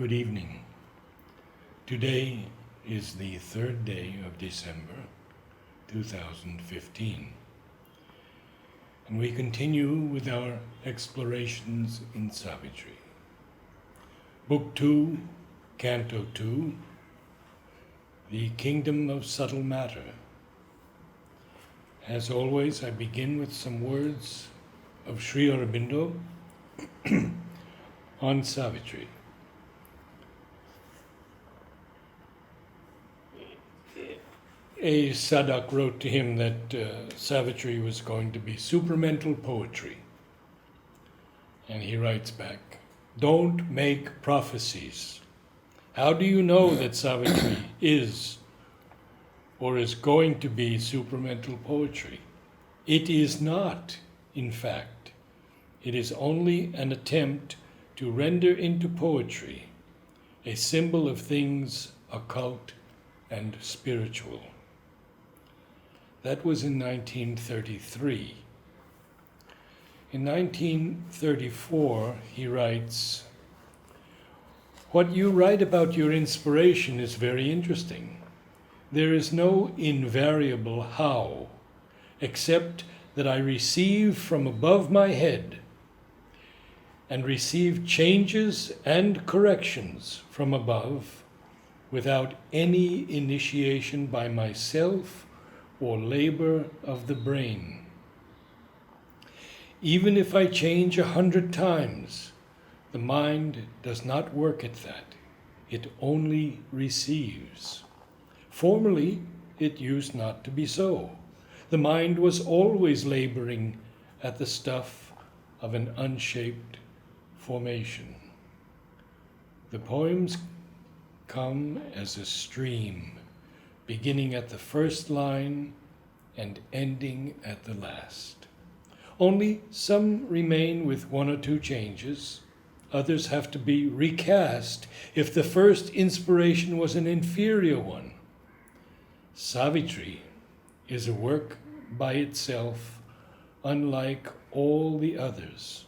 Good evening. Today is the third day of December 2015, and we continue with our explorations in Savitri. Book 2, Canto 2, The Kingdom of Subtle Matter. As always, I begin with some words of Sri Aurobindo on Savitri. A Sadak wrote to him that Savitri was going to be supramental poetry. And he writes back, "Don't make prophecies. How do you know that Savitri is or is going to be supramental poetry? It is not, in fact. It is only an attempt to render into poetry a symbol of things occult and spiritual." That was in 1933. In 1934, he writes, "What you write about your inspiration is very interesting. There is no invariable how, except that I receive from above my head and receive changes and corrections from above without any initiation by myself or labor of the brain. Even if I change 100 times, the mind does not work at that. It only receives. Formerly, it used not to be so. The mind was always laboring at the stuff of an unshaped formation. The poems come as a stream, beginning at the first line and ending at the last. Only some remain with one or two changes. Others have to be recast if the first inspiration was an inferior one. Savitri is a work by itself, unlike all the others.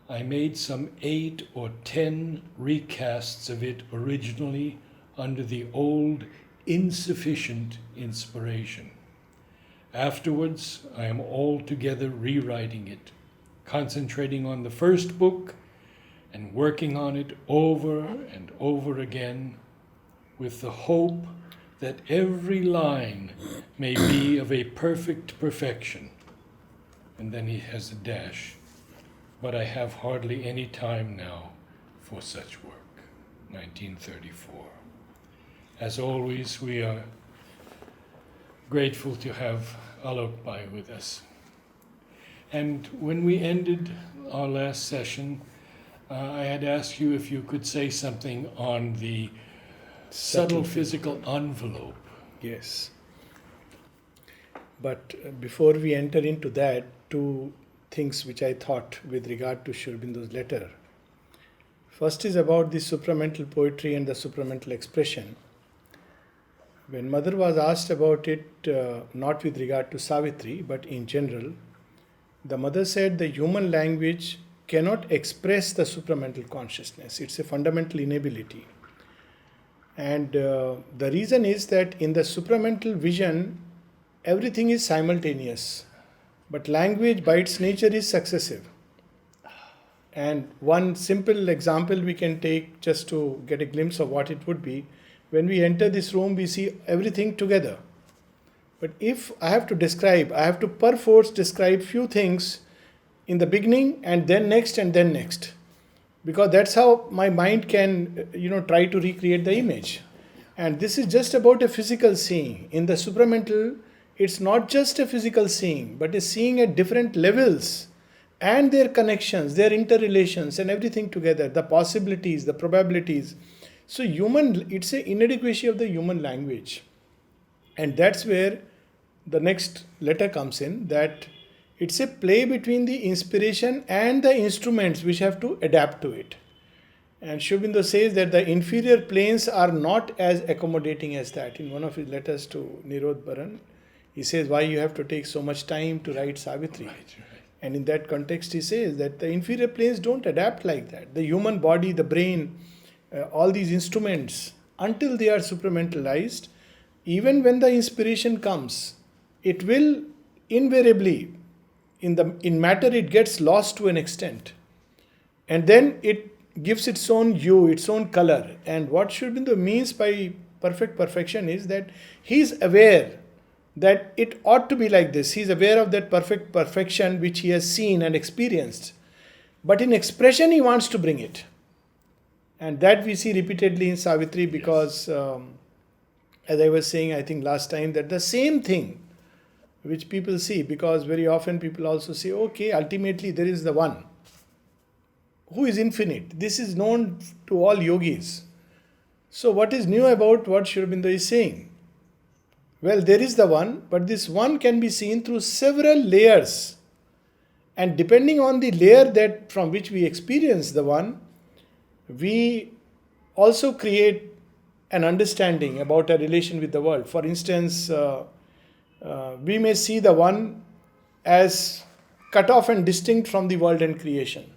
I made some 8 or 10 recasts of it originally under the old insufficient inspiration. Afterwards, I am altogether rewriting it, concentrating on the first book and working on it over and over again with the hope that every line may be of a perfect perfection." And then he has a dash. "But I have hardly any time now for such work." 1934. As always, we are grateful to have Alok Pandey with us. And when we ended our last session, I had asked you if you could say something on the subtle physical envelope. Yes. But before we enter into that, two things which I thought with regard to Sri Aurobindo's letter. First is about the supramental poetry and the supramental expression. When Mother was asked about it, not with regard to Savitri, but in general, the Mother said the human language cannot express the supramental consciousness. It's a fundamental inability. And the reason is that in the supramental vision, everything is simultaneous. But language by its nature is successive. And one simple example we can take just to get a glimpse of what it would be. When we enter this room, we see everything together. But if I have to describe, I have to perforce describe few things in the beginning and then next and then next. Because that's how my mind can, try to recreate the image. And this is just about a physical seeing. In the supramental, it's not just a physical seeing, but a seeing at different levels and their connections, their interrelations and everything together, the possibilities, the probabilities. So it's an inadequacy of the human language. And that's where the next letter comes in, that it's a play between the inspiration and the instruments which have to adapt to it. And Sri Aurobindo says that the inferior planes are not as accommodating as that. In one of his letters to Nirod Baran, he says why you have to take so much time to write Savitri. Right. And in that context, he says that the inferior planes don't adapt like that. The human body, the brain, all these instruments, until they are supramentalized, even when the inspiration comes, it will invariably, in matter, it gets lost to an extent. And then it gives its own hue, its own color. And what Sri Aurobindo means by perfect perfection is that he is aware that it ought to be like this. He is aware of that perfect perfection which he has seen and experienced. But in expression, he wants to bring it. And that we see repeatedly in Savitri because, as I was saying, I think last time, that the same thing which people see, because very often people also say, okay, ultimately there is the one who is infinite. This is known to all yogis. So what is new about what Sri Aurobindo is saying? Well, there is the one, but this one can be seen through several layers. And depending on the layer that from which we experience the one, we also create an understanding about our relation with the world. For instance, we may see the one as cut off and distinct from the world and creation,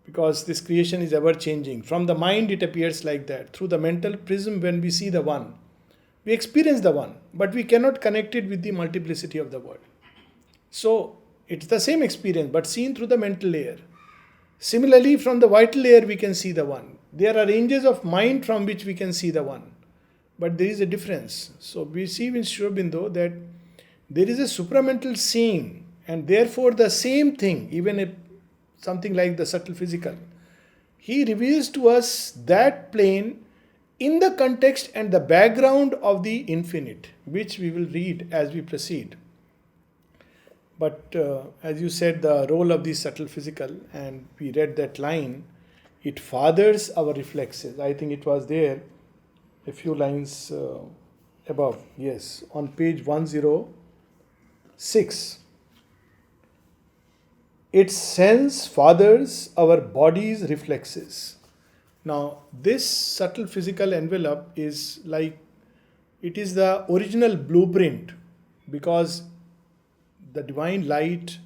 because this creation is ever changing. From the mind, it appears like that. Through the mental prism, when we see the one, we experience the one, but we cannot connect it with the multiplicity of the world. So it's the same experience, but seen through the mental layer. Similarly, from the vital layer, we can see the one. There are ranges of mind from which we can see the one, but there is a difference. So we see in Sri Aurobindo that there is a supramental seeing, and therefore the same thing, even if something like the subtle physical, he reveals to us that plane in the context and the background of the infinite, which we will read as we proceed. But as you said, the role of the subtle physical, and we read that line, it fathers our reflexes. I think it was there, a few lines above. Yes, on page 106. Its sense fathers our body's reflexes. Now, this subtle physical envelope is like, it is the original blueprint, because the divine light,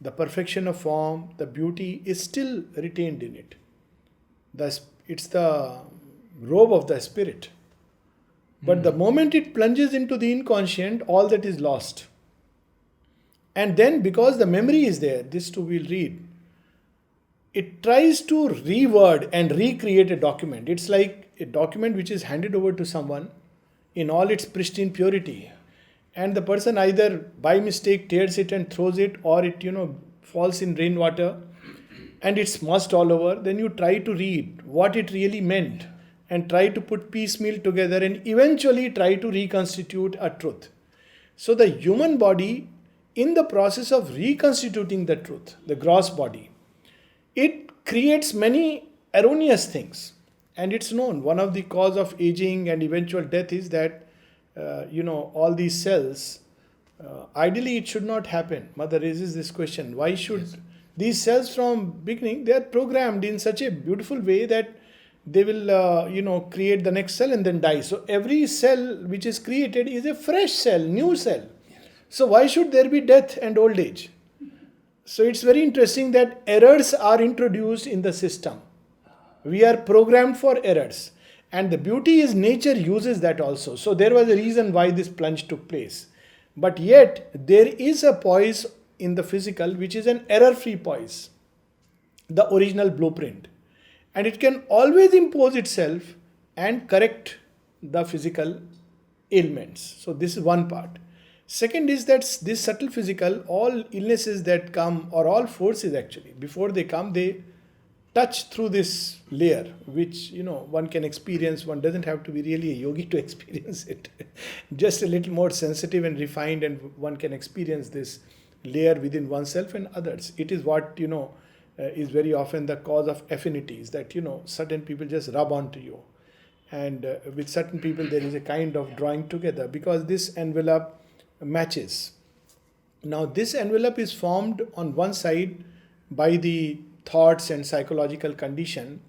the perfection of form, the beauty is still retained in it. It's the robe of the spirit. But the moment it plunges into the inconscient, all that is lost. And then, because the memory is there, this too we'll read, it tries to reword and recreate a document. It's like a document which is handed over to someone in all its pristine purity. And the person either by mistake tears it and throws it, or it, falls in rainwater and it's smudged all over. Then you try to read what it really meant and try to put piecemeal together and eventually try to reconstitute a truth. So the human body, in the process of reconstituting the truth, the gross body, it creates many erroneous things. And it's known, one of the cause of aging and eventual death is that, all these cells, ideally it should not happen. Mother raises this question, why should these cells from beginning, they are programmed in such a beautiful way that they will, create the next cell and then die. So every cell which is created is a fresh cell, new cell. So why should there be death and old age? So it's very interesting that errors are introduced in the system. We are programmed for errors. And the beauty is nature uses that also. So there was a reason why this plunge took place. But yet there is a poise in the physical which is an error-free poise, the original blueprint. And it can always impose itself and correct the physical ailments. So this is one part. Second is that this subtle physical, all illnesses that come, or all forces actually, before they come, they touch through this layer, which, one can experience. One doesn't have to be really a yogi to experience it. Just a little more sensitive and refined, and one can experience this layer within oneself and others. It is what, is very often the cause of affinities, that, certain people just rub onto you. And with certain people, there is a kind of drawing together, because this envelope matches. Now, this envelope is formed on one side by the thoughts and psychological condition,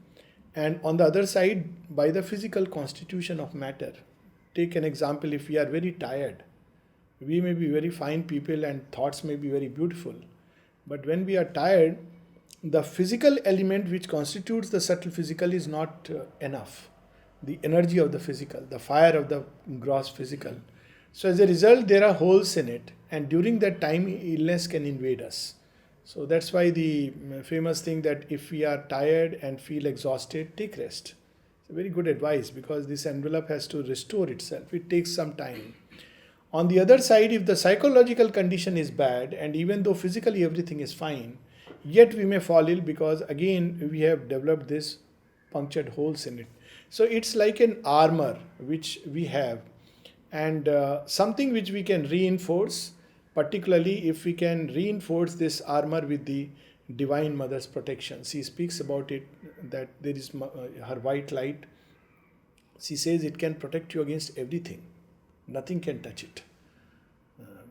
and on the other side by the physical constitution of matter. Take an example, if we are very tired, we may be very fine people and thoughts may be very beautiful, But when we are tired, the physical element which constitutes the subtle physical is not enough. The energy of the physical, the fire of the gross physical. So as a result, there are holes in it, and during that time, illness can invade us. So that's why the famous thing that if we are tired and feel exhausted, take rest. It's a very good advice because this envelope has to restore itself. It takes some time. On the other side, if the psychological condition is bad, and even though physically everything is fine, yet we may fall ill because again we have developed this punctured holes in it. So it's like an armor which we have, and something which we can reinforce, particularly if we can reinforce this armor with the Divine Mother's protection. She speaks about it that there is her white light. She says it can protect you against everything. Nothing can touch it.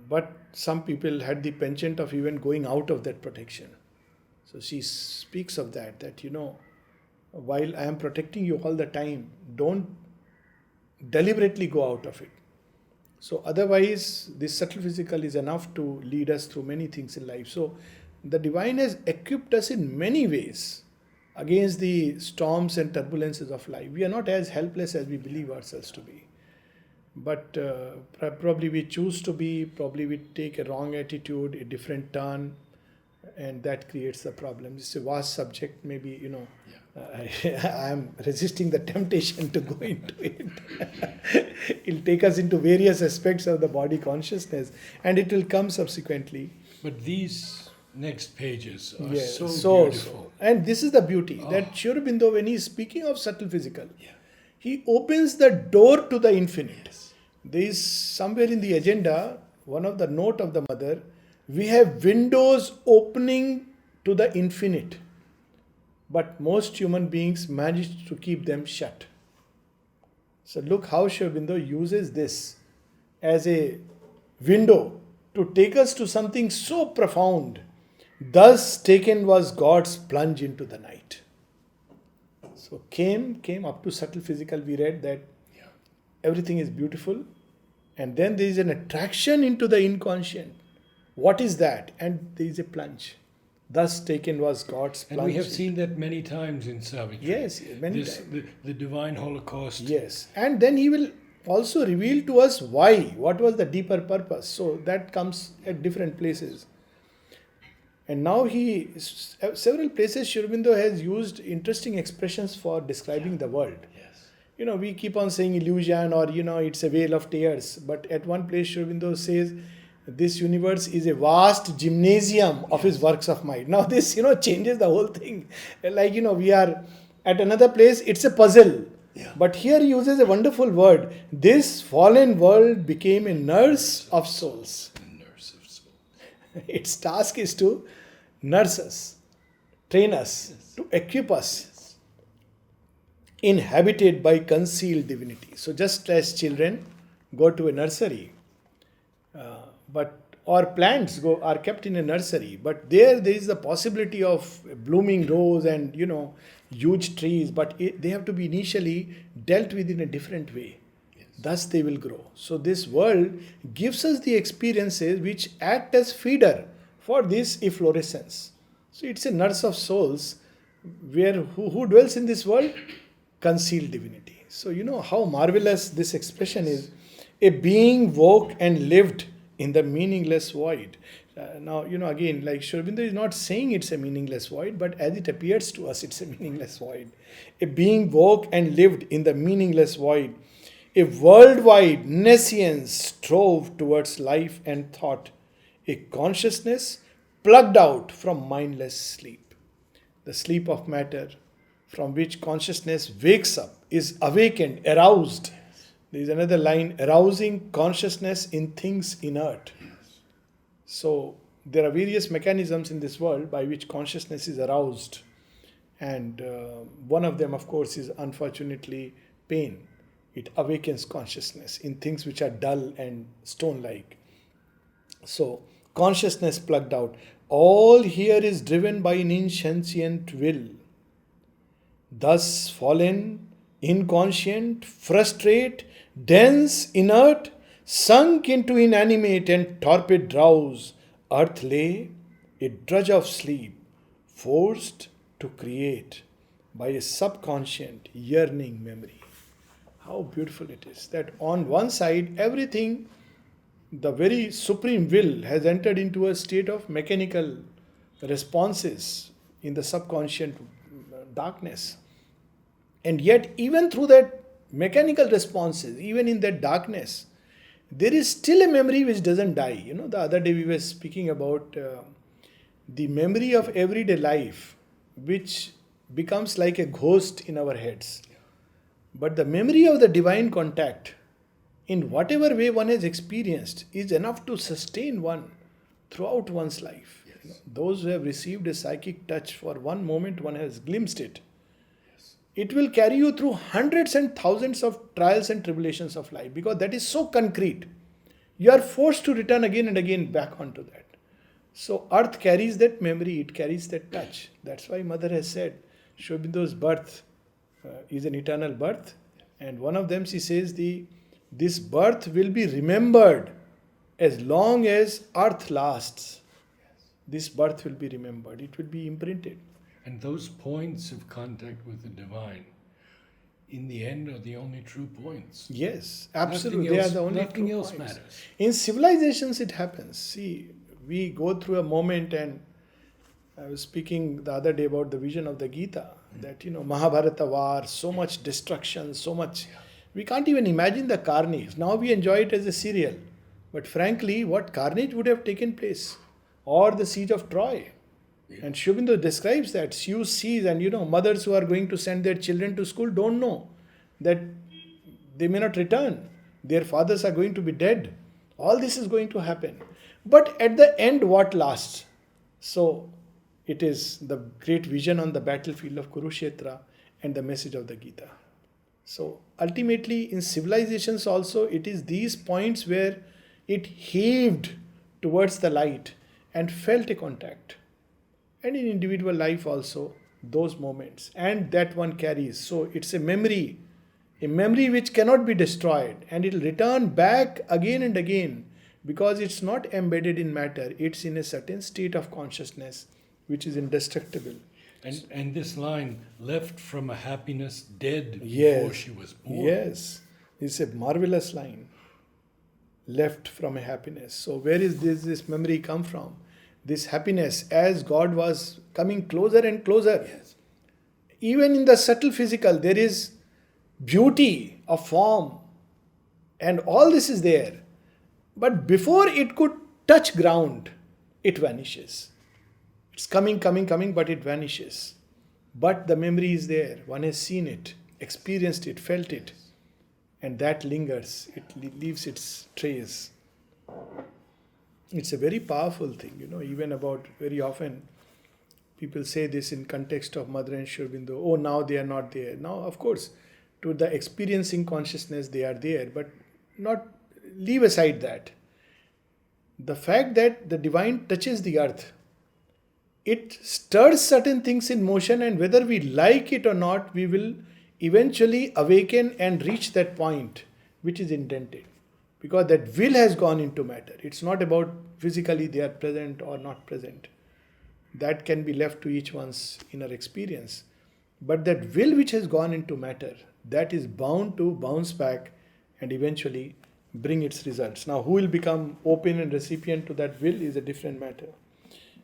But some people had the penchant of even going out of that protection. So she speaks of that while I am protecting you all the time, don't deliberately go out of it. So otherwise, this subtle physical is enough to lead us through many things in life. So the divine has equipped us in many ways against the storms and turbulences of life. We are not as helpless as we believe ourselves to be. But probably we choose to be, probably we take a wrong attitude, a different turn, and that creates the problem. It's a vast subject, maybe, I am resisting the temptation to go into it. It'll take us into various aspects of the body consciousness, and it will come subsequently. But these next pages are so beautiful. And this is the beauty, that Sri Aurobindo, when he is speaking of subtle physical, he opens the door to the infinite. Yes. There is somewhere in the agenda, one of the note of the mother, we have windows opening to the infinite. But most human beings manage to keep them shut. So look how Sri Aurobindo uses this as a window to take us to something so profound. Thus taken was God's plunge into the night. So came up to subtle physical. We read that everything is beautiful, and then there is an attraction into the inconscient. What is that? And there is a plunge. Thus taken was God's plunge. And we have seen that many times in Savitri. Yes, many times. The divine holocaust. Yes. And then he will also reveal to us why. What was the deeper purpose? So that comes at different places. And now several places Sri Aurobindo has used interesting expressions for describing the world. Yes. We keep on saying illusion or, it's a veil of tears. But at one place Sri Aurobindo says, this universe is a vast gymnasium of his works of might. Now this, changes the whole thing. Like, we are at another place, it's a puzzle. Yeah. But here he uses a wonderful word. This fallen world became a nurse of souls. A nurse of souls. Its task is to nurse us, train us, to equip us, inhabited by concealed divinity. So just as children go to a nursery, or plants are kept in a nursery, but there is the possibility of a blooming rose and huge trees, but they have to be initially dealt with in a different way. Yes. Thus they will grow. So this world gives us the experiences which act as feeder for this efflorescence. So it's a nurse of souls, where who dwells in this world? Concealed divinity. So how marvelous this expression is. A being woke and lived in the meaningless void. Now, again, like Sri Aurobindo is not saying it's a meaningless void, but as it appears to us, it's a meaningless void. A being woke and lived in the meaningless void. A worldwide nescience strove towards life and thought. A consciousness plugged out from mindless sleep. The sleep of matter, from which consciousness wakes up, is awakened, aroused. There is another line, arousing consciousness in things inert. Yes. So there are various mechanisms in this world by which consciousness is aroused. And one of them, of course, is unfortunately pain. It awakens consciousness in things which are dull and stone-like. So consciousness plugged out. All here is driven by an insentient will. Thus fallen, inconscient, frustrate, dense, inert, sunk into inanimate and torpid drowse, earth lay, a drudge of sleep, forced to create by a subconscious yearning memory. How beautiful it is that on one side, everything, the very supreme will, has entered into a state of mechanical responses in the subconscious darkness. And yet, even through that mechanical responses, even in that darkness, there is still a memory which doesn't die. The other day we were speaking about the memory of everyday life, which becomes like a ghost in our heads. But the memory of the divine contact, in whatever way one has experienced, is enough to sustain one throughout one's life. Yes. Those who have received a psychic touch, for one moment one has glimpsed it. It will carry you through hundreds and thousands of trials and tribulations of life, because that is so concrete. You are forced to return again and again back onto that. So earth carries that memory, it carries that touch. That's why Mother has said, Sri Aurobindo's birth is an eternal birth. And one of them, she says, this birth will be remembered as long as earth lasts. This birth will be remembered. It will be imprinted. And those points of contact with the divine, in the end, are the only true points. Yes, absolutely. They are the only nothing true else points. matters. In civilizations, it happens. See, we go through a moment, and I was speaking the other day about the vision of the Gita, that, Mahabharata war, so much destruction, so much. We can't even imagine the carnage. Now we enjoy it as a serial. But frankly, what carnage would have taken place? Or the siege of Troy. And Sri Aurobindo describes that. Few sees, and mothers who are going to send their children to school don't know that they may not return. Their fathers are going to be dead. All this is going to happen. But at the end, what lasts? So it is the great vision on the battlefield of Kurukshetra and the message of the Gita. So ultimately, in civilizations also, it is these points where it heaved towards the light and felt a contact. And in individual life also, those moments. And that one carries. So it's a memory which cannot be destroyed. And it will return back again and again, because it's not embedded in matter. It's in a certain state of consciousness which is indestructible. And this line, left from a happiness dead Yes. before she was born. Yes. It's a marvelous line. Left from a happiness. So where is this memory come from? This happiness, as God was coming closer and closer. Yes. Even in the subtle physical, there is beauty of form. And all this is there. But before it could touch ground, it vanishes. It's coming, but it vanishes. But the memory is there. One has seen it, experienced it, felt it. And that lingers. It leaves its trace. It's a very powerful thing, even about very often people say this in context of Mother and Sri Aurobindo. Oh, now they are not there. Now, of course, to the experiencing consciousness, they are there. But not leave aside that. The fact that the divine touches the earth, it stirs certain things in motion, and whether we like it or not, we will eventually awaken and reach that point which is intended. Because that will has gone into matter. It's not about physically they are present or not present. That can be left to each one's inner experience. But that will which has gone into matter, that is bound to bounce back and eventually bring its results. Now, who will become open and recipient to that will is a different matter.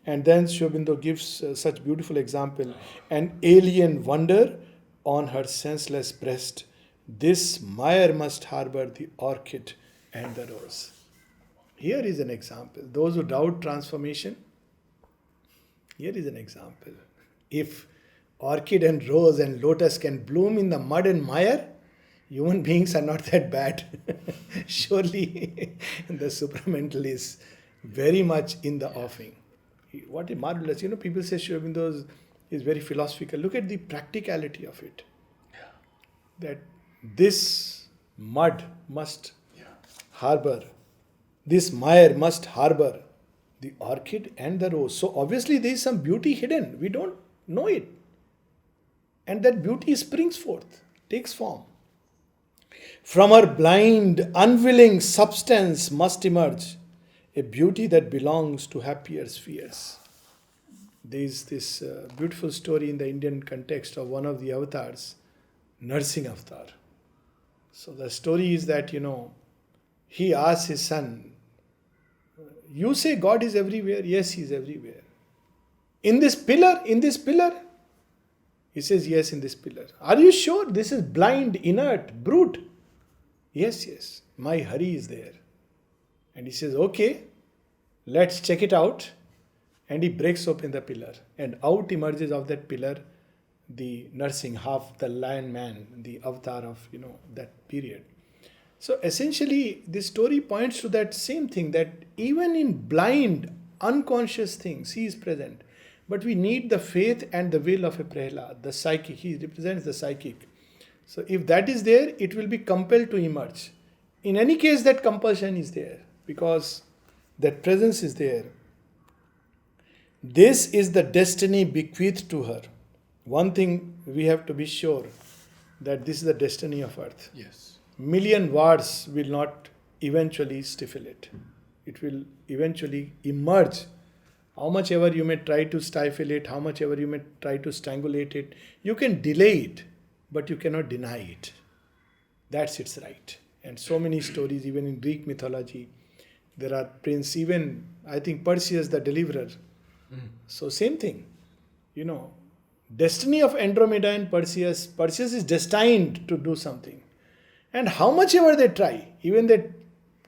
And then Sri Aurobindo gives such beautiful example. An alien wonder on her senseless breast. This mire must harbor the orchid and the rose. Here is an example. Those who doubt transformation, here is an example. If orchid and rose and lotus can bloom in the mud and mire, human beings are not that bad. Surely the supramental is very much in the offing. What a marvelous, people say Sri Aurobindo is very philosophical. Look at the practicality of it. That this mud must harbor, this mire must harbor the orchid and the rose. So obviously there is some beauty hidden. We don't know it. And that beauty springs forth, takes form. From her blind, unwilling substance must emerge a beauty that belongs to happier spheres. there is this beautiful story in the Indian context of one of the avatars, nursing avatar. So the story is that, he asked his son, you say God is everywhere? Yes, he is everywhere. In this pillar? In this pillar? He says, yes, in this pillar. Are you sure? This is blind, inert, brute. Yes, yes, my Hari is there. And he says, okay, let's check it out. And he breaks open the pillar. And out emerges of that pillar the nursing, half the lion man, the avatar of, that period. So essentially, this story points to that same thing, that even in blind, unconscious things, he is present. But we need the faith and the will of a Prahlad, the psychic. He represents the psychic. So if that is there, it will be compelled to emerge. In any case, that compulsion is there because that presence is there. This is the destiny bequeathed to her. One thing we have to be sure, that this is the destiny of earth. Yes. Million words will not eventually stifle it. It will eventually emerge. How much ever you may try to stifle it, how much ever you may try to strangulate it, you can delay it, but you cannot deny it. That's its right. And so many stories, even in Greek mythology, there are princes, even I think Perseus the deliverer. So same thing, destiny of Andromeda and Perseus. Perseus is destined to do something. And how much ever they try, even they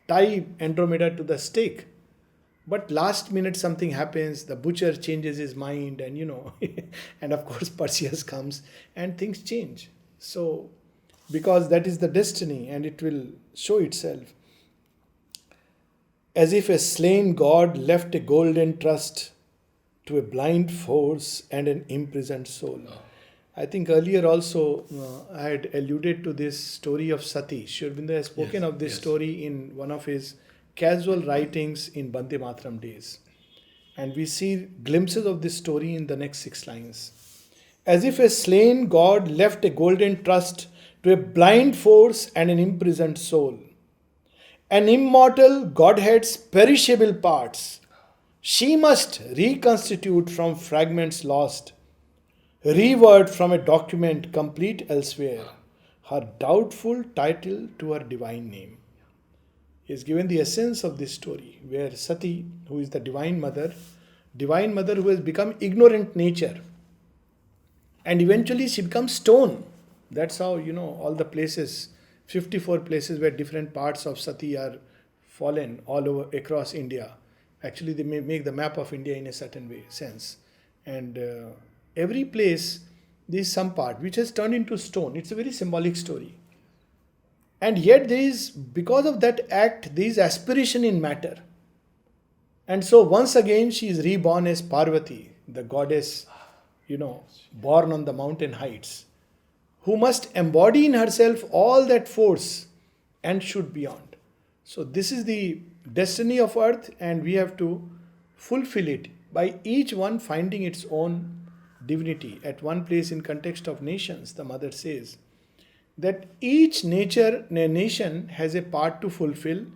tie Andromeda to the stake. But last minute something happens, the butcher changes his mind and and of course Perseus comes and things change. So, because that is the destiny and it will show itself. As if a slain god left a golden trust to a blind force and an imprisoned soul. I think earlier also I had alluded to this story of Sati. Sri Aurobindo has spoken of this story in one of his casual writings in Bande Mataram days. And we see glimpses of this story in the next 6 lines. As if a slain god left a golden trust to a blind force and an imprisoned soul. An immortal Godhead's perishable parts, she must reconstitute from fragments lost, reword from a document complete elsewhere, her doubtful title to her divine name. He has given the essence of this story, where Sati, who is the divine mother who has become ignorant nature, and eventually she becomes stone. That's how, all the places, 54 places where different parts of Sati are fallen all over across India. Actually, they may make the map of India in a certain sense. And every place, there is some part which has turned into stone. It's a very symbolic story. And yet there is, because of that act, there is aspiration in matter. And so once again she is reborn as Parvati, the goddess, born on the mountain heights, who must embody in herself all that force and should beyond. So this is the destiny of earth, and we have to fulfill it by each one finding its own divinity. At one place in context of nations, the mother says that each nation has a part to fulfill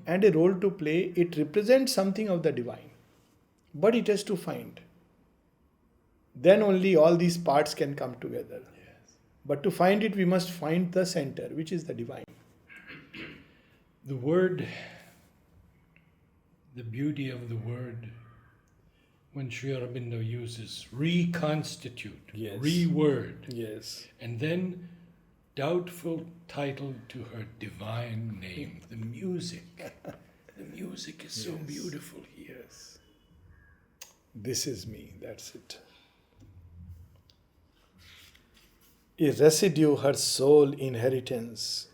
and a role to play. It represents something of the divine, but it has to find. Then only all these parts can come together. Yes. But to find it, we must find the center, which is the divine. The word, the beauty of the word, when Sri Aurobindo uses reconstitute, reword, and then doubtful title to her divine name, the music. The music is so beautiful here. Yes. This is me, that's it. A residue her soul inheritance.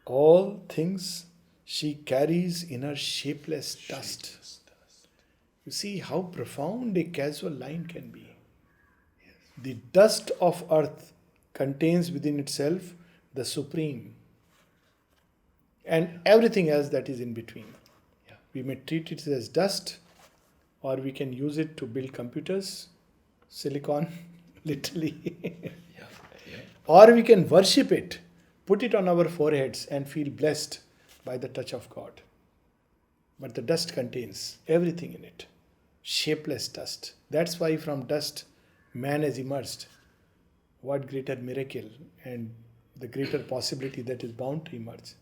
All things she carries in her shapeless dust. You see how profound a casual line can be. Yes. The dust of earth contains within itself the supreme and everything else that is in between. Yeah. We may treat it as dust, or we can use it to build computers, silicon, literally. Or we can worship it, put it on our foreheads and feel blessed by the touch of God. But the dust contains everything in it. shapeless dust. That's why from dust man has emerged. What greater miracle and the greater possibility that is bound to emerge.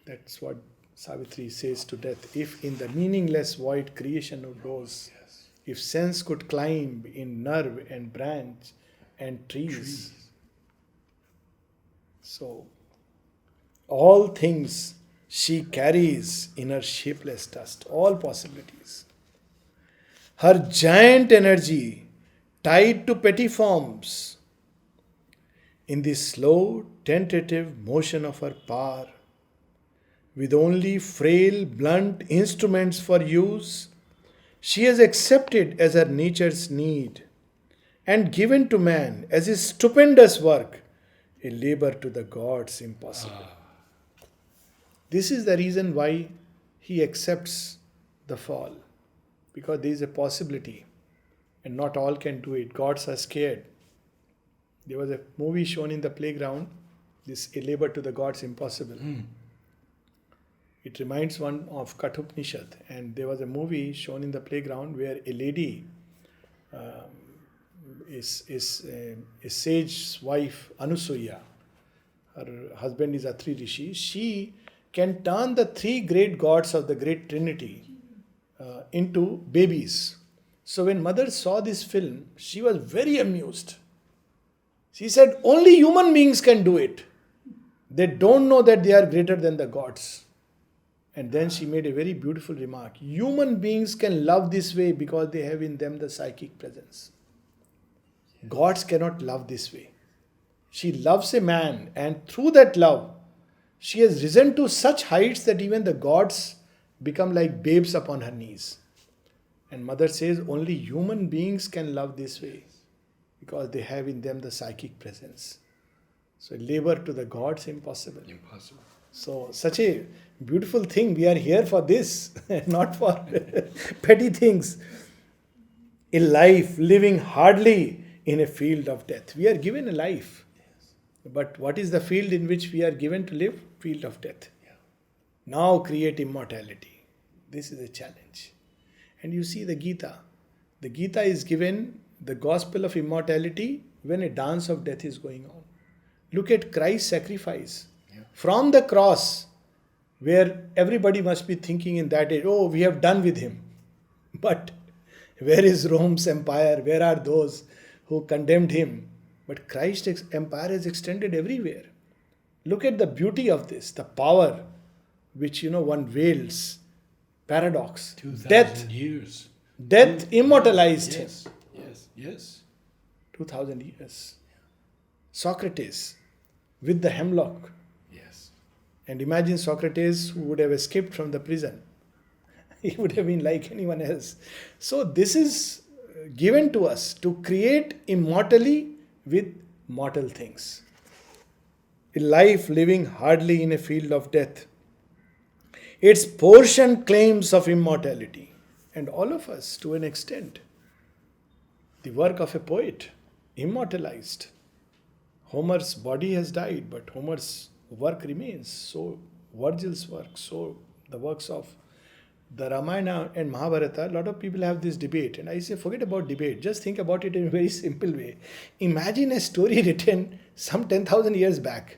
That's what Savitri says to death. If in the meaningless void creation arose, if sense could climb in nerve and branch and trees. So, all things she carries in her shapeless dust, all possibilities. Her giant energy tied to petty forms in the slow, tentative motion of her power, with only frail, blunt instruments for use, she has accepted as her nature's need and given to man as his stupendous work, a labor to the gods impossible. This is the reason why he accepts the fall, because there is a possibility and not all can do it. Gods are scared. There was a movie shown in the playground, this A Labor to the Gods Impossible. It reminds one of Kathopanishad, and there was a movie shown in the playground where a lady is a sage's wife, Anusuya. Her husband is Atri Rishi. She can turn the three great gods of the great Trinity into babies. So when mother saw this film, she was very amused. She said, only human beings can do it. They don't know that they are greater than the gods. And then she made a very beautiful remark. Human beings can love this way because they have in them the psychic presence. Gods cannot love this way. She loves a man, and through that love, she has risen to such heights that even the gods become like babes upon her knees. And mother says only human beings can love this way because they have in them the psychic presence. So labor to the gods impossible. Impossible. So such a beautiful thing. We are here for this, not for petty things. A life living hardly in a field of death. We are given a life. But what is the field in which we are given to live? Field of death. Now create immortality. This is a challenge. And you see the Gita. The Gita is given the gospel of immortality when a dance of death is going on. Look at Christ's sacrifice. From the cross, where everybody must be thinking in that age, oh, we have done with him. But where is Rome's empire? Where are those who condemned him? But Christ's empire is extended everywhere. Look at the beauty of this, the power which, one wields. Paradox. 2,000 years. Death immortalized him. Yes. 2,000 years. Socrates with the hemlock. Yes. And imagine Socrates who would have escaped from the prison. He would have been like anyone else. So this is given to us to create immortally with mortal things. A life living hardly in a field of death. Its portion claims of immortality. And all of us, to an extent. The work of a poet, immortalized. Homer's body has died, but Homer's work remains. So Virgil's work, so the works of the Ramayana and Mahabharata, a lot of people have this debate. And I say, forget about debate. Just think about it in a very simple way. Imagine a story written some 10,000 years back.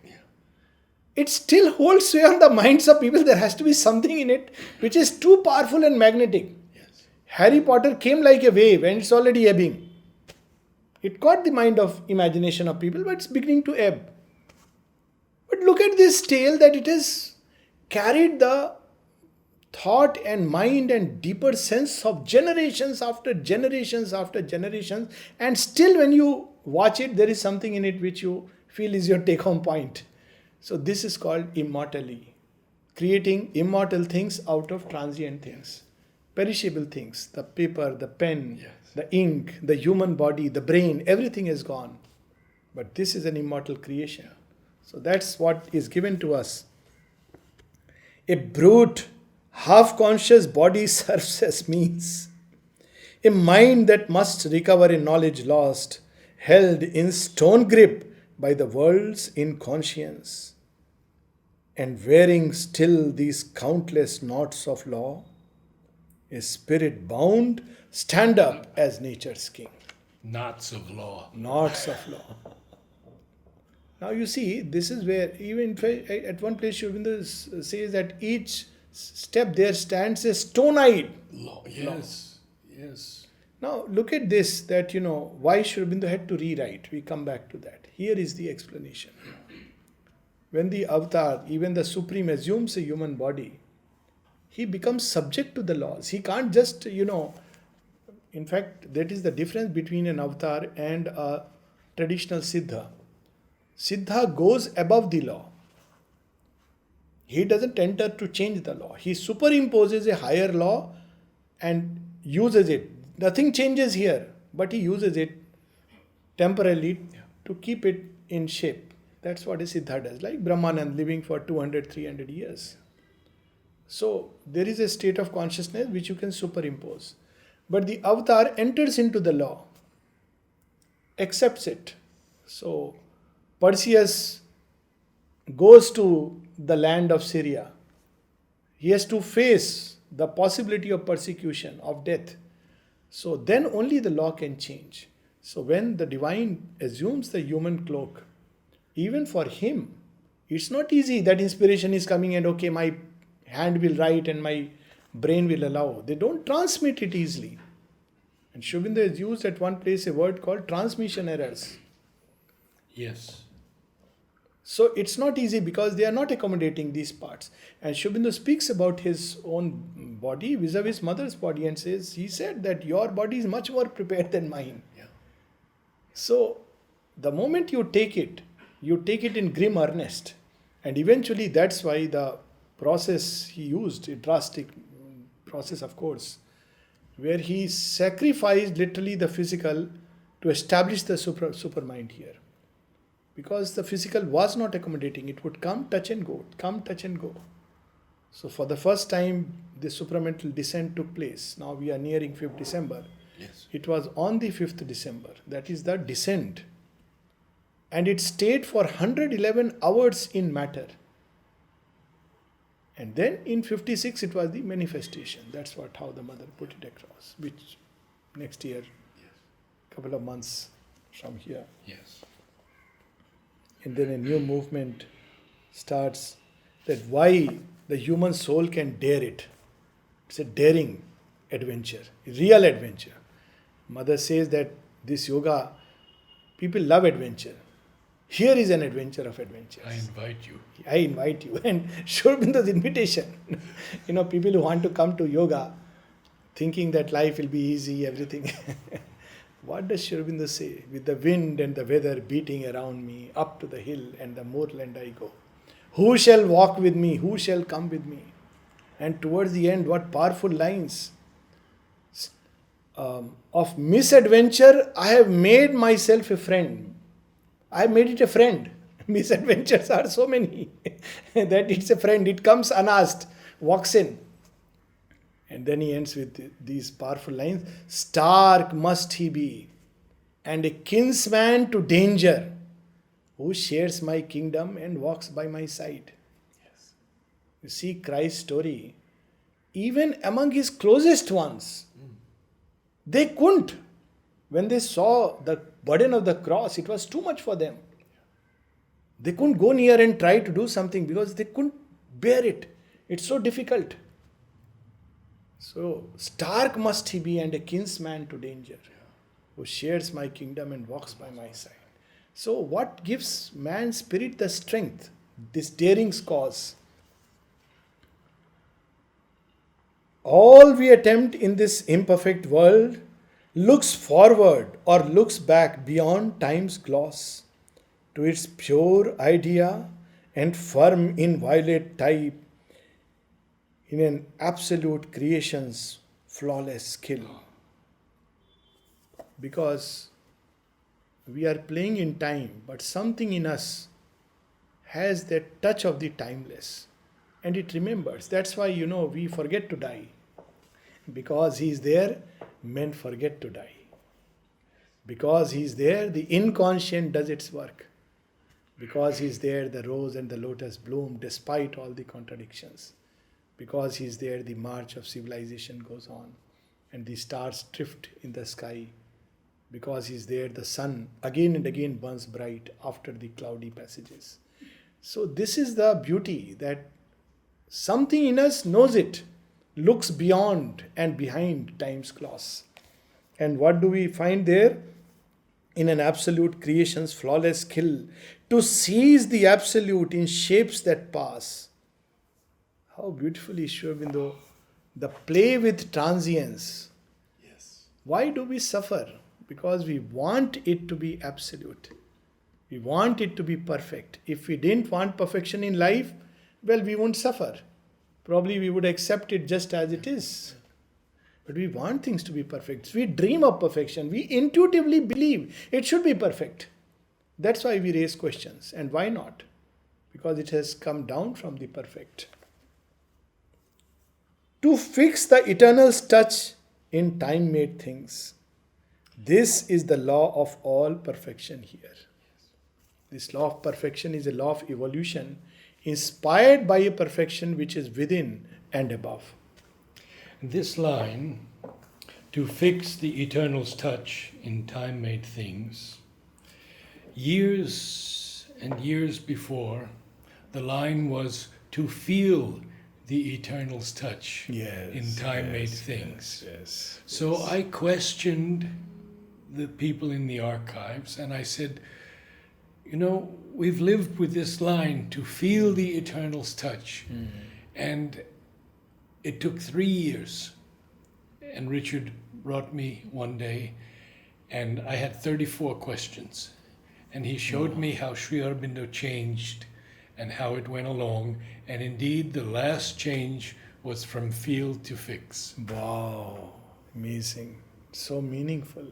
It still holds sway on the minds of people. There has to be something in it which is too powerful and magnetic. Yes. Harry Potter came like a wave and it's already ebbing. It caught the mind of imagination of people, but it's beginning to ebb. But look at this tale that it has carried the thought and mind and deeper sense of generations after generations after generations. And still when you watch it, there is something in it which you feel is your take-home point. So this is called immortality. Creating immortal things out of transient things. Perishable things. The paper, the pen, the ink, the human body, the brain, everything is gone. But this is an immortal creation. So that's what is given to us. A brute, half-conscious body serves as means. A mind that must recover a knowledge lost, held in stone grip by the world's inconscience. And wearing still these countless knots of law, A spirit bound, stand up as nature's king. Knots of law. Knots of law. Now you see, this is where even at one place Sri Aurobindo says that each step there stands a stone-eyed Law. Yes. Yes. Now look at this, that why Sri Aurobindo had to rewrite. We come back to that. Here is the explanation. When the avatar, even the Supreme, assumes a human body, he becomes subject to the laws. He can't just, in fact, that is the difference between an avatar and a traditional Siddha. Siddha goes above the law. He doesn't enter to change the law. He superimposes a higher law and uses it. Nothing changes here, but he uses it temporarily to keep it in shape. That's what a Siddha does, like Brahmanand living for 200, 300 years. So there is a state of consciousness which you can superimpose. But the avatar enters into the law, accepts it. So Perseus goes to the land of Syria. He has to face the possibility of persecution, of death. So then only the law can change. So when the divine assumes the human cloak, even for him, it's not easy that inspiration is coming and okay, my hand will write and my brain will allow. They don't transmit it easily. And Sri Aurobindo has used at one place a word called transmission errors. Yes. So it's not easy because they are not accommodating these parts. And Sri Aurobindo speaks about his own body vis-a-vis mother's body and says, he said that your body is much more prepared than mine. Yeah. So the moment you take it in grim earnest. And eventually that's why the process he used, a drastic process of course, where he sacrificed literally the physical to establish the supermind here. Because the physical was not accommodating. It would come, touch and go, come, touch and go. So for the first time, the supramental descent took place. Now we are nearing 5th December. Yes. It was on the 5th December. That is the descent. And it stayed for 111 hours in matter. And then in 56, it was the manifestation. That's how the mother put it across, which next year, couple of months from here. Yes. And then a new movement starts, that why the human soul can dare it. It's a daring adventure, a real adventure. Mother says that this yoga, people love adventure. Here is an adventure of adventures. I invite you. I invite you. And Sri Aurobindo's invitation. People who want to come to yoga, thinking that life will be easy, everything. What does Sri Aurobindo say? With the wind and the weather beating around me, up to the hill and the moorland I go. Who shall walk with me? Who shall come with me? And towards the end, what powerful lines. Of misadventure, I have made myself a friend. I made it a friend. Misadventures are so many that it's a friend. It comes unasked, walks in. And then he ends with these powerful lines. Stark must he be, and a kinsman to danger, who shares my kingdom and walks by my side. Yes. You see Christ's story, even among his closest ones, they couldn't. When they saw the burden of the cross, it was too much for them. They couldn't go near and try to do something because they couldn't bear it. It's so difficult. So, stark must he be and a kinsman to danger, who shares my kingdom and walks by my side. So, what gives man's spirit the strength? This daring cause. All we attempt in this imperfect world looks forward or looks back beyond time's gloss to its pure idea and firm inviolate type in an absolute creation's flawless skill. Because we are playing in time, but something in us has that touch of the timeless and it remembers. That's why we forget to die. Because he is there, men forget to die. Because he is there, the inconscient does its work. Because he is there, the rose and the lotus bloom despite all the contradictions. Because He is there, the march of civilization goes on, and the stars drift in the sky. Because He is there, the sun again and again burns bright after the cloudy passages. So this is the beauty, that something in us knows it, looks beyond and behind time's gloss. And what do we find there? In an absolute creation's flawless skill, to seize the absolute in shapes that pass. How beautifully, Sri Aurobindo, the play with transience. Yes. Why do we suffer? Because we want it to be absolute. We want it to be perfect. If we didn't want perfection in life, well, we won't suffer. Probably we would accept it just as it is. But we want things to be perfect. We dream of perfection. We intuitively believe it should be perfect. That's why we raise questions. And why not? Because it has come down from the perfect. To fix the eternal's touch in time-made things. This is the law of all perfection here. This law of perfection is a law of evolution inspired by a perfection which is within and above. This line, to fix the eternal's touch in time-made things, years and years before, the line was to feel the eternal's touch in time-made things. So I questioned the people in the archives, and I said, we've lived with this line, to feel the eternal's touch. And it took 3 years. And Richard brought me one day, and I had 34 questions. And he showed me how Sri Aurobindo changed and how it went along. And indeed, the last change was from feel to fix. Wow, amazing. So meaningful.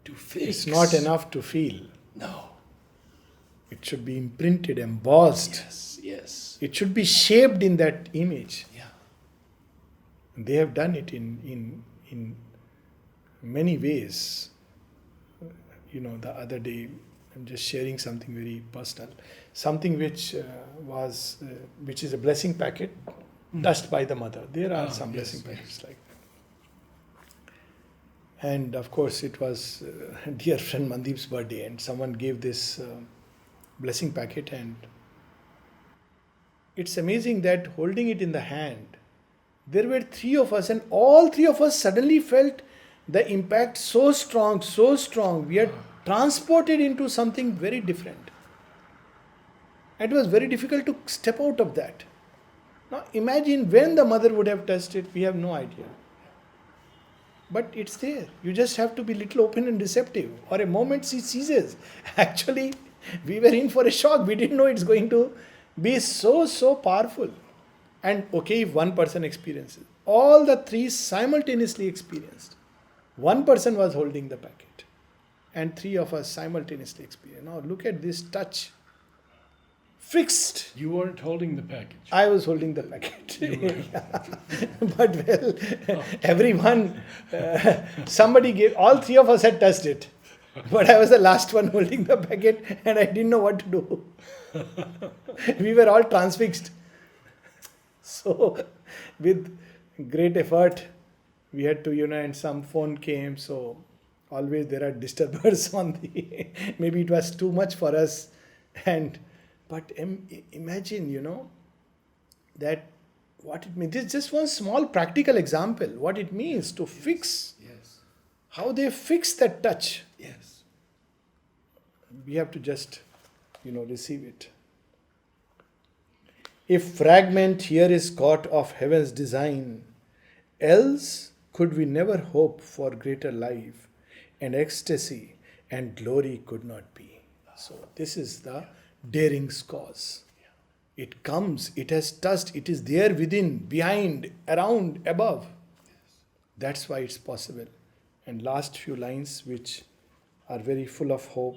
To fix. It's not enough to feel. No. It should be imprinted, embossed. Yes. It should be shaped in that image. Yeah. And they have done it in many ways. The other day, I'm just sharing something very personal. Something which is a blessing packet touched by the mother. There are some blessing packets like that. And of course, it was dear friend Mandeep's birthday, and someone gave this blessing packet, and it's amazing that holding it in the hand, there were 3 of us, and all 3 of us suddenly felt the impact so strong. We are transported into something very different. And it was very difficult to step out of that. Now imagine when the mother would have touched it, we have no idea. But it's there. You just have to be little open and receptive. Or a moment she seizes. Actually, we were in for a shock. We didn't know it's going to be so powerful. And okay, if one person experiences. All the 3 simultaneously experienced. One person was holding the packet. And 3 of us simultaneously experienced. Now look at this touch. Fixed. You weren't holding the package. I was holding the packet. But everyone, somebody gave, all 3 of us had touched it. But I was the last one holding the packet, and I didn't know what to do. We were all transfixed. So, with great effort, we had to, and some phone came. So, always there are disturbers on the, maybe it was too much for us. But imagine, that what it means. This is just one small practical example. What it means to fix. Yes. How they fix that touch. Yes. We have to just, receive it. If fragment here is caught of heaven's design, else could we never hope for greater life, and ecstasy and glory could not be. So this is the daring's cause. It comes, it has touched, it is there within, behind, around, above. That's why it's possible. And last few lines which are very full of hope.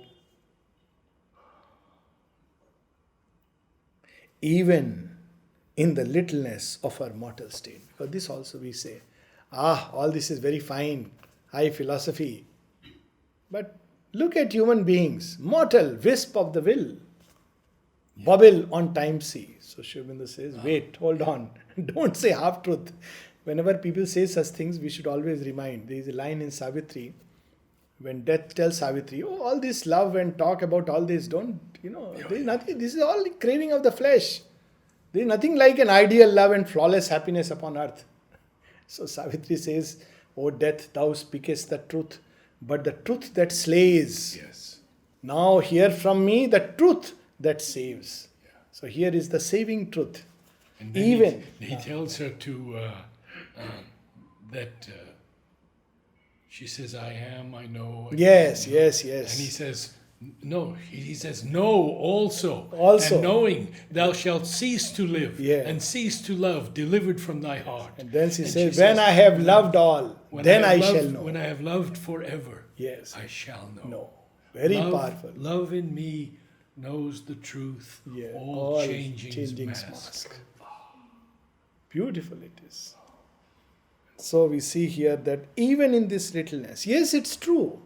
Even in the littleness of our mortal state. Because this also we say, all this is very fine, high philosophy. But look at human beings, mortal, wisp of the will. bubble on time sea. So Sri Aurobindo says, wait, hold on. Don't say half truth. Whenever people say such things, we should always remind. There is a line in Savitri, when Death tells Savitri, oh, all this love and talk about all this, don't, there is nothing, this is all craving of the flesh. There is nothing like an ideal love and flawless happiness upon earth. So Savitri says, O death, thou speakest the truth, but the truth that slays. Yes. Now hear from me the truth that saves. Yeah. So here is the saving truth. And then Even he tells her to that she says, I am, I know. yes. And he says, no, he says, no, also. Also. And knowing thou shalt cease to live Yeah. and cease to love, delivered from thy heart. And then she And says, when I have loved all, then I shall know. When I have loved forever, Yes. I shall know. No. Very love, powerful. Love in me knows the truth, Yeah. all changing's mask. mask. Beautiful it is. So we see here that even in this littleness, yes, it's true.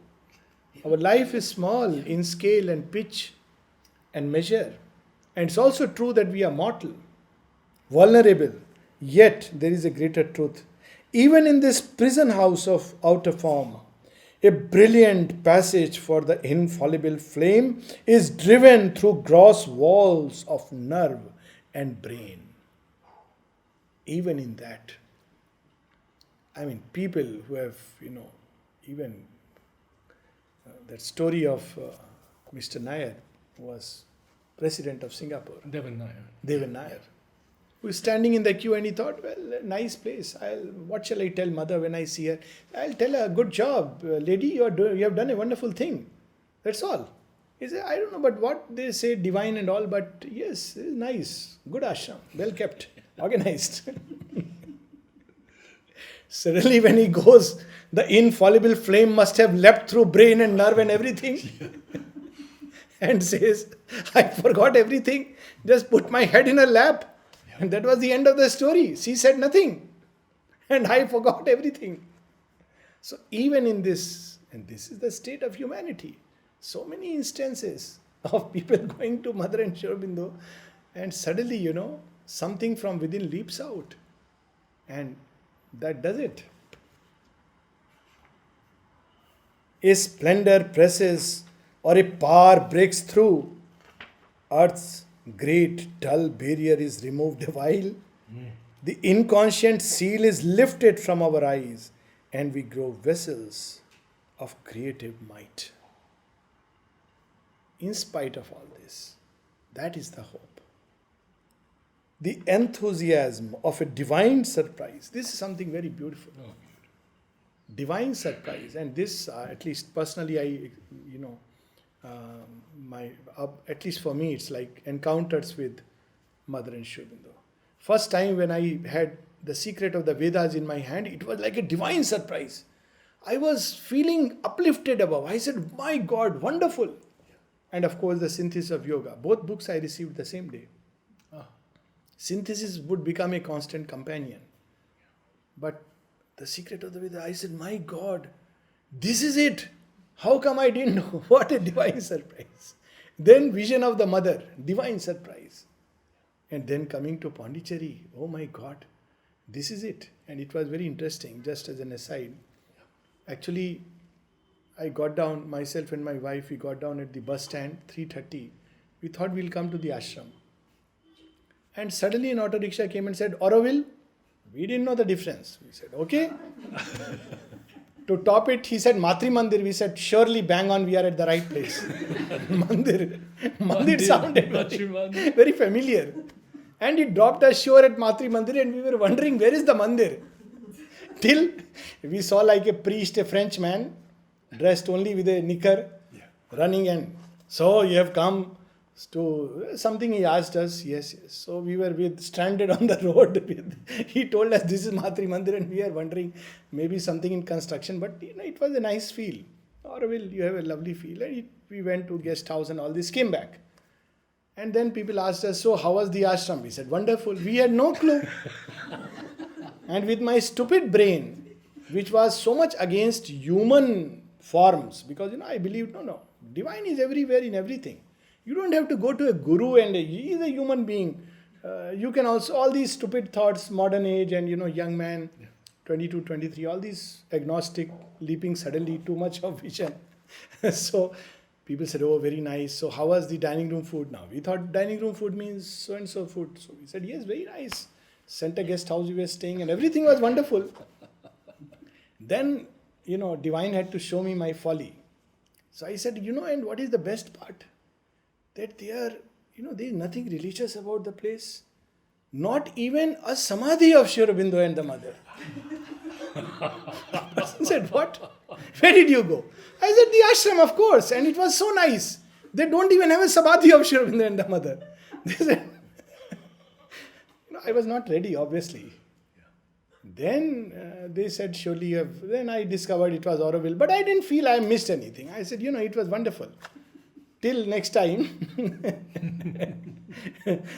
Our life is small in scale and pitch and measure. And it's also true that we are mortal, vulnerable. Yet there is a greater truth. Even in this prison house of outer form, a brilliant passage for the infallible flame is driven through gross walls of nerve and brain. Even in that, people who have, even that story of Mr. Nair, who was president of Singapore, Devan Nair, who is standing in the queue, and he thought, well, nice place. What shall I tell mother when I see her? I'll tell her, good job, lady, you have done a wonderful thing. That's all. He said, I don't know, but what they say, divine and all, but yes, it's nice, good ashram, well kept, organized. Suddenly when he goes, the infallible flame must have leapt through brain and nerve and everything. And says, I forgot everything, just put my head in her lap. And that was the end of the story. She said nothing. And I forgot everything. So even in this, and this is the state of humanity, so many instances of people going to Mother and Sri Aurobindo, and suddenly, something from within leaps out. And that does it. A splendor presses or a power breaks through. Earth's great dull barrier is removed a while. The inconscient seal is lifted from our eyes, and we grow vessels of creative might. In spite of all this, that is the hope. The enthusiasm of a divine surprise. This is something very beautiful. Oh, Divine surprise. And this, at least personally, at least for me, it's like encounters with Mother and Sri Aurobindo. First time when I had the secret of the Vedas in my hand, it was like a divine surprise. I was feeling uplifted above. I said, my God, wonderful. And of course, the Synthesis of Yoga. Both books I received the same day. Synthesis would become a constant companion. But the secret of the Vedas, I said, my God, this is it. How come I didn't know? What a divine surprise. Then Vision of the Mother, divine surprise. And then coming to Pondicherry, oh my God, this is it. And it was very interesting, just as an aside. Actually, I got down, myself and my wife, we got down at the bus stand, 3:30. We thought we'll come to the ashram. And suddenly an auto rickshaw came and said, Auroville. We didn't know the difference. We said, okay. To top it, he said, Matri Mandir. We said, surely bang on, we are at the right place. Mandir sounded very familiar. And he dropped us sure at Matri Mandir, and we were wondering, where is the Mandir? Till we saw like a priest, a French man, dressed only with a knicker, running, and so you have come to something. He asked us, yes. So we were stranded on the road. He told us this is Matri Mandir, and we are wondering maybe something in construction, but it was a nice feel. Auroville, you have a lovely feel. And we went to guest house and all this, came back. And then people asked us, so how was the ashram? We said, wonderful. We had no clue. And with my stupid brain, which was so much against human forms, because I believed, no, divine is everywhere in everything. You don't have to go to a guru and he is a human being. You can also, all these stupid thoughts, modern age and young man, 22, 23, all these agnostic, leaping suddenly, too much of vision. So people said, oh, very nice. So how was the dining room food now? We thought dining room food means so-and-so food. So we said, yes, very nice. Center guest house we were staying and everything was wonderful. Then, divine had to show me my folly. So I said, and what is the best part? That there is nothing religious about the place. Not even a samadhi of Sri Aurobindo and the mother. The person said, what? Where did you go? I said, the ashram, of course. And it was so nice. They don't even have a samadhi of Sri Aurobindo and the mother. They said, I was not ready, obviously. Then they said, surely you have. Then I discovered it was Auroville. But I didn't feel I missed anything. I said, it was wonderful. Till next time,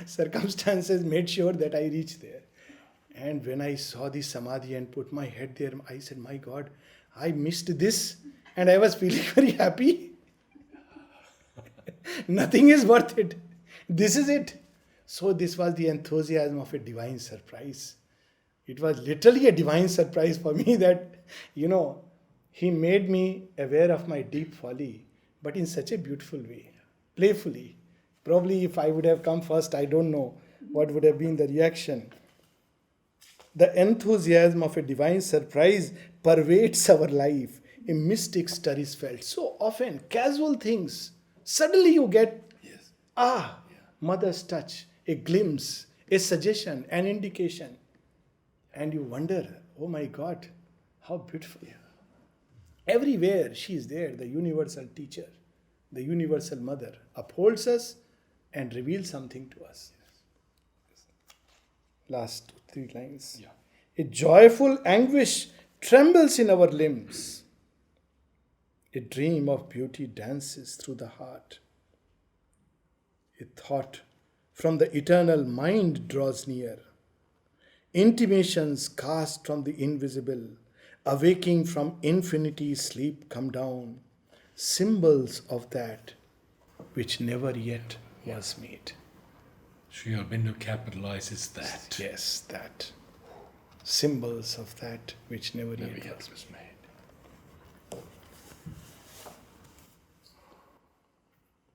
circumstances made sure that I reached there. And when I saw the samadhi and put my head there, I said, my God, I missed this. And I was feeling very happy. Nothing is worth it. This is it. So this was the enthusiasm of a divine surprise. It was literally a divine surprise for me that, he made me aware of my deep folly, but in such a beautiful way, playfully. Probably if I would have come first, I don't know what would have been the reaction. The enthusiasm of a divine surprise pervades our life. A mystic stir is felt. So often, casual things, suddenly you get, mother's touch, a glimpse, a suggestion, an indication. And you wonder, oh my God, how beautiful. Everywhere she is there, the universal teacher, the universal mother, upholds us and reveals something to us. Last 3 lines. Yeah. A joyful anguish trembles in our limbs. A dream of beauty dances through the heart. A thought from the eternal mind draws near. Intimations cast from the invisible, awaking from infinity sleep come down, symbols of that which never yet was made. Sri Aurobindo capitalizes that. Yes, that. Symbols of that which never yet was was made.